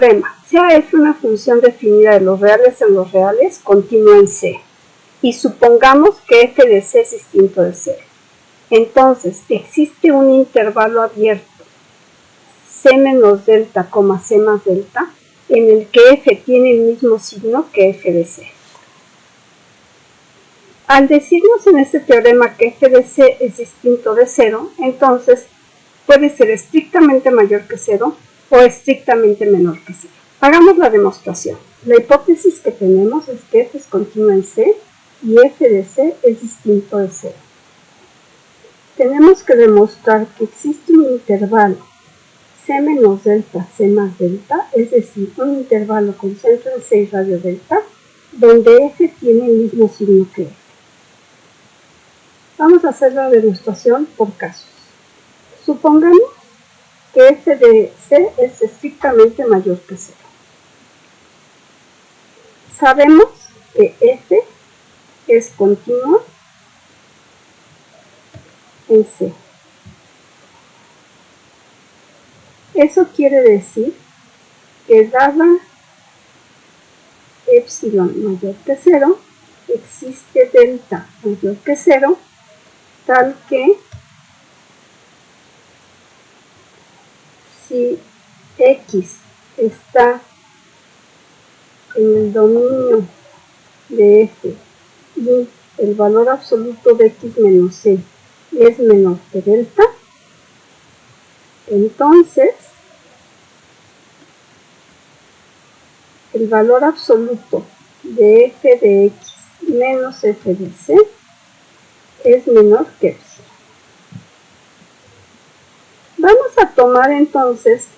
Teorema. Sea f una función definida de los reales en los reales, continua en C. Y supongamos que f de C es distinto de 0. Entonces, existe un intervalo abierto, C menos delta, C más delta, en el que f tiene el mismo signo que f de C. Al decirnos en este teorema que f de C es distinto de 0, entonces puede ser estrictamente mayor que 0 o estrictamente menor que 0. Hagamos la demostración. La hipótesis que tenemos es que f es continua en C y f de C es distinto de 0. Tenemos que demostrar que existe un intervalo C menos delta, C más delta, es decir, un intervalo con centro en C y radio delta, donde f tiene el mismo signo que f. Vamos a hacer la demostración por casos. Supongamos que f de C es estrictamente mayor que 0. Sabemos que f es continua en C. Eso quiere decir que dada epsilon mayor que 0, existe delta mayor que 0, tal que si x está en el dominio de f y el valor absoluto de x menos c es menor que delta, entonces el valor absoluto de f de x menos f de c es menor que epsilon. Vamos a tomar entonces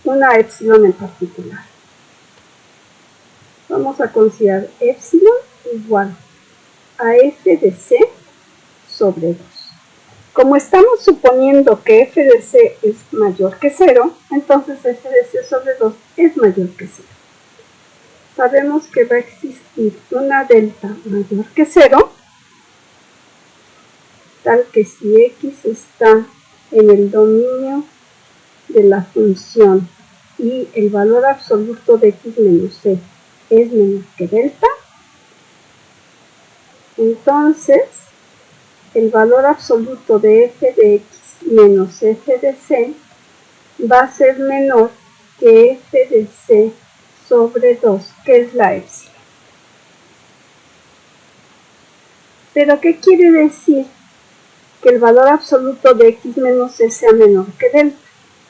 una epsilon en particular. Vamos a considerar epsilon igual a f de c sobre 2. Como estamos suponiendo que f de c es mayor que 0, entonces f de c sobre 2 es mayor que 0. Sabemos que va a existir una delta mayor que 0, tal que si x está en el dominio de la función y el valor absoluto de x menos c es menor que delta, entonces el valor absoluto de f de x menos f de c va a ser menor que f de c sobre 2, que es la epsilon. ¿Pero qué quiere decir que el valor absoluto de x menos c sea menor que delta?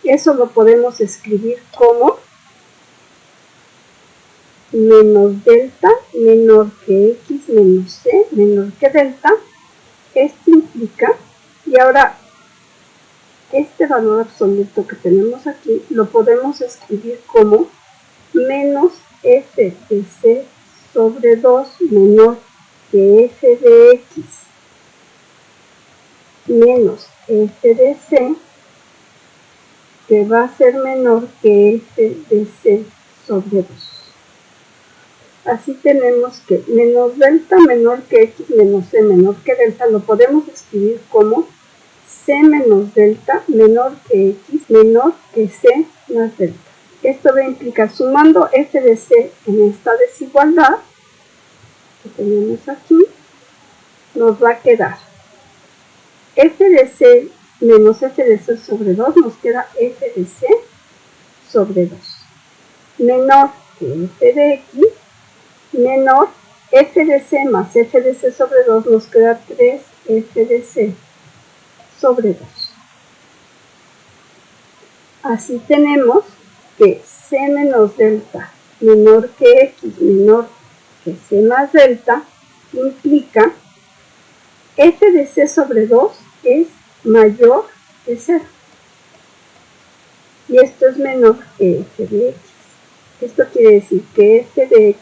Eso lo podemos escribir como menos delta menor que x menos c menor que delta. Esto implica, y ahora este valor absoluto que tenemos aquí lo podemos escribir como menos f de c sobre 2 menor que f de x menos f de c, que va a ser menor que f de c sobre 2. Así tenemos que menos delta menor que x menos c menor que delta lo podemos escribir como c menos delta menor que x menor que c más delta. Esto va a implicar, sumando f de c en esta desigualdad que tenemos aquí, nos va a quedar f de c menos f de c sobre 2, nos queda f de c sobre 2, menor que f de x, menor f de c más f de c sobre 2, nos queda 3f de c sobre 2. Así tenemos que c menos delta menor que x menor que c más delta implica f de c sobre 2 es mayor que 0. Y esto es menor que f de x. Esto quiere decir que f de x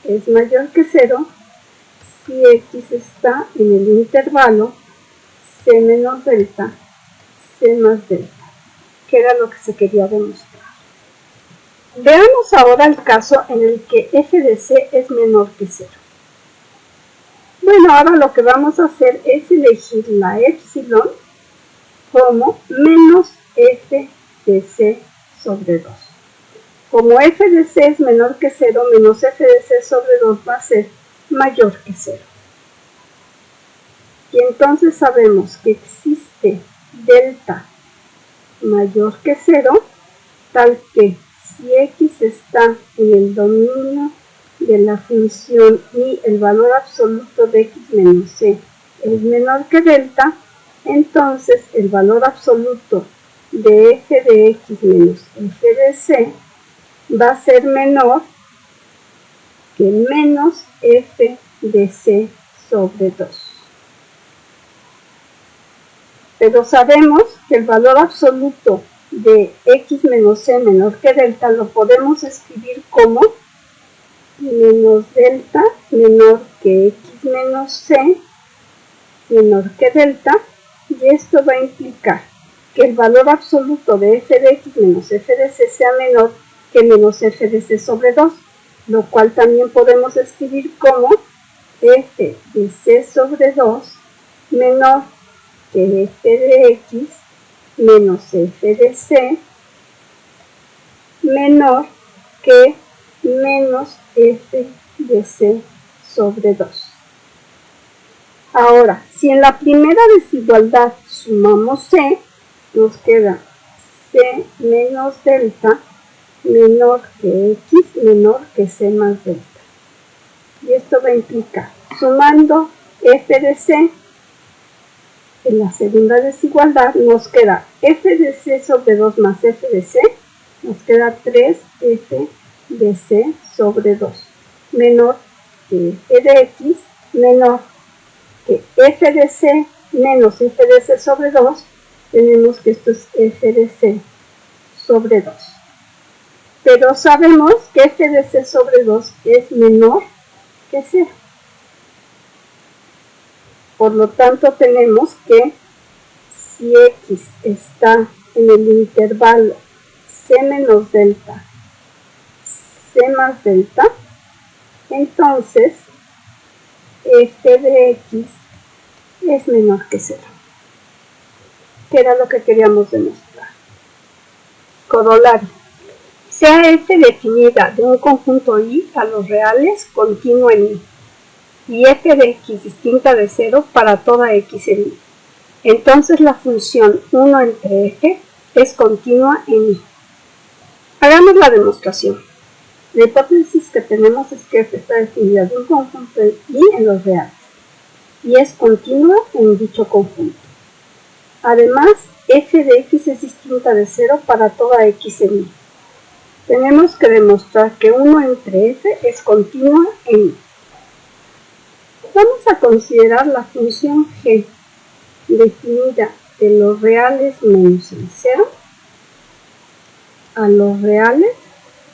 es mayor que 0 si x está en el intervalo c menos delta, c más delta, que era lo que se quería demostrar. Veamos ahora el caso en el que f de c es menor que 0. Bueno, ahora lo que vamos a hacer es elegir la epsilon como menos f de c sobre 2. Como f de c es menor que 0, menos f de c sobre 2 va a ser mayor que 0. Y entonces sabemos que existe delta mayor que 0, tal que si x está en el dominio de la función y el valor absoluto de x menos c es menor que delta, entonces el valor absoluto de f de x menos f de c va a ser menor que menos f de c sobre 2. Pero sabemos que el valor absoluto de x menos c menor que delta lo podemos escribir como menos delta menor que x menos c menor que delta, y esto va a implicar que el valor absoluto de f de x menos f de c sea menor que menos f de c sobre 2, lo cual también podemos escribir como f de c sobre 2 menor que f de x menos f de c menor que menos f de c sobre 2. Ahora, si en la primera desigualdad sumamos c, nos queda c menos delta menor que x menor que c más delta. Y esto va a implicar, sumando f de c, en la segunda desigualdad nos queda f de c sobre 2 más f de c, nos queda 3f de c sobre 2, menor que f de x menor que f de c menos f de c sobre 2, tenemos que esto es f de c sobre 2. Pero sabemos que f de c sobre 2 es menor que 0. Por lo tanto, tenemos que si x está en el intervalo c menos delta, c más delta, entonces f de x es menor que 0, que era lo que queríamos demostrar. Corolario. Sea f definida de un conjunto I a los reales continua en I, y f de x distinta de 0 para toda x en I. Entonces la función 1 entre f es continua en I. Hagamos la demostración. La hipótesis que tenemos es que f está definida de un conjunto I en los reales, y es continua en dicho conjunto. Además, f de x es distinta de 0 para toda x en I. Tenemos que demostrar que 1 entre f es continua en I. Vamos a considerar la función g definida de los reales menos el 0 a los reales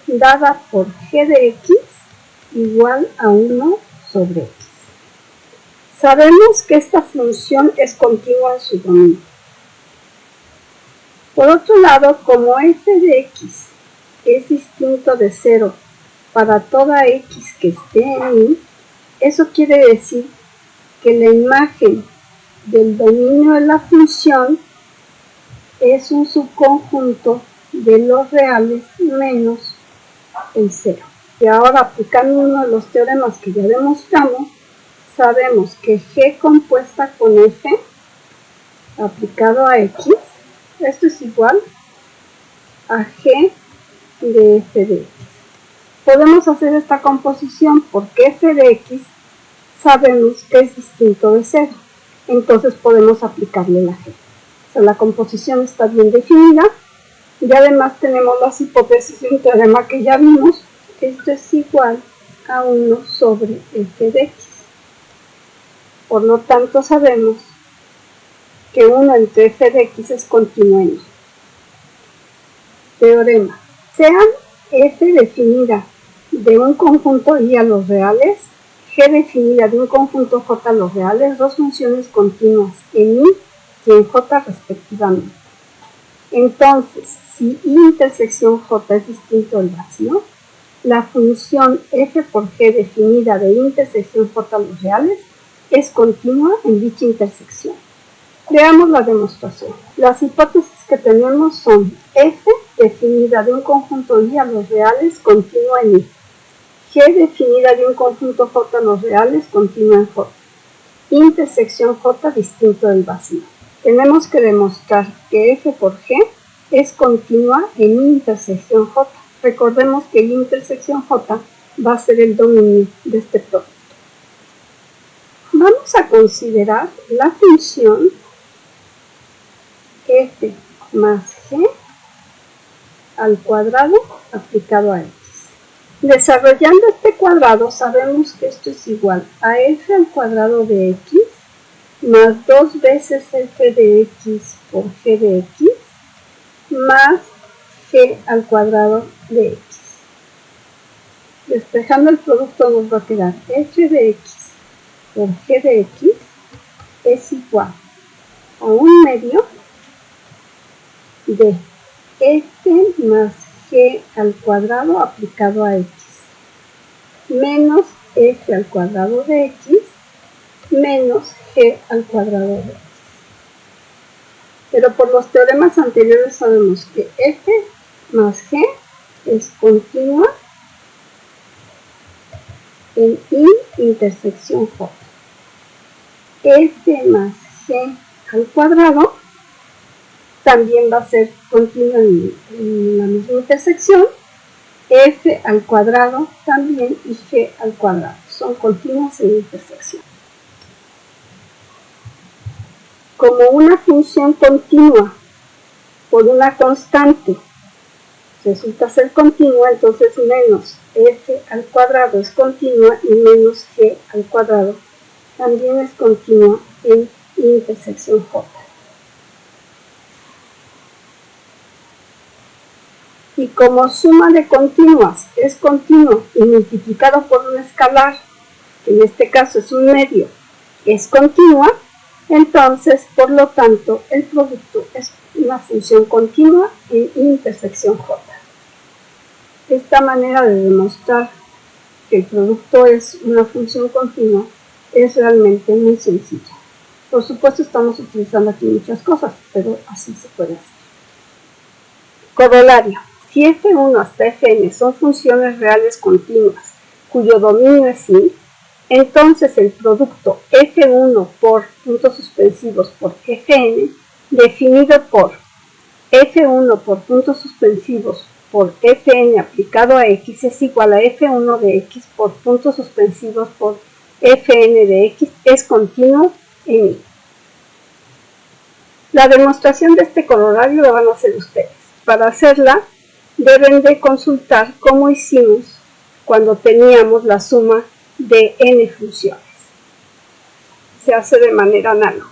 dada por g de x igual a 1 sobre x. Sabemos que esta función es continua en su dominio. Por otro lado, como f de x es distinto de 0 para toda x que esté en I, eso quiere decir que la imagen del dominio de la función es un subconjunto de los reales menos el 0. Y ahora, aplicando uno de los teoremas que ya demostramos, sabemos que g compuesta con f aplicado a x, esto es igual a g de f de x. Podemos hacer esta composición porque f de x sabemos que es distinto de 0, entonces podemos aplicarle la g. O sea, la composición está bien definida, y además tenemos las hipótesis de un teorema que ya vimos. Esto es igual a 1 sobre f de x. Por lo tanto, sabemos que 1 entre f de x es continua en I. Teorema. Sean f definida de un conjunto I a los reales, g definida de un conjunto J a los reales, dos funciones continuas en I y en J respectivamente. Entonces, si I intersección J es distinto del vacío, la función f por g definida de I intersección J a los reales es continua en dicha intersección. Veamos la demostración. Las hipótesis que tenemos son f definida de un conjunto I a los reales continua en I, g definida de un conjunto J a los reales continua en J, intersección J distinto del vacío. Tenemos que demostrar que f por g es continua en intersección J. Recordemos que intersección J va a ser el dominio de este producto. Vamos a considerar la función f más g al cuadrado aplicado a x. Desarrollando este cuadrado sabemos que esto es igual a f al cuadrado de x más 2 veces f de x por g de x más g al cuadrado de x. Despejando el producto nos va a quedar f de x por g de x es igual a 1/2 de f más g al cuadrado aplicado a x menos f al cuadrado de x menos g al cuadrado de x. Pero por los teoremas anteriores sabemos que f más g es continua en I intersección J. F más g al cuadrado también va a ser continua en la misma intersección. F al cuadrado también y g al cuadrado son continuas en intersección. Como una función continua por una constante resulta ser continua, entonces menos f al cuadrado es continua y menos g al cuadrado también es continua en intersección J. Y como suma de continuas es continuo y multiplicado por un escalar, que en este caso es 1/2, es continua, entonces, por lo tanto, el producto es una función continua en intersección J. Esta manera de demostrar que el producto es una función continua es realmente muy sencilla. Por supuesto, estamos utilizando aquí muchas cosas, pero así se puede hacer. Corolario. Si f1 hasta fn son funciones reales continuas cuyo dominio es I, entonces el producto f1 por puntos suspensivos por fn definido por f1 por puntos suspensivos por fn aplicado a x es igual a f1 de x por puntos suspensivos por fn de x es continuo en I. La demostración de este corolario la van a hacer ustedes. Para hacerla deben de consultar cómo hicimos cuando teníamos la suma de n funciones. Se hace de manera análoga.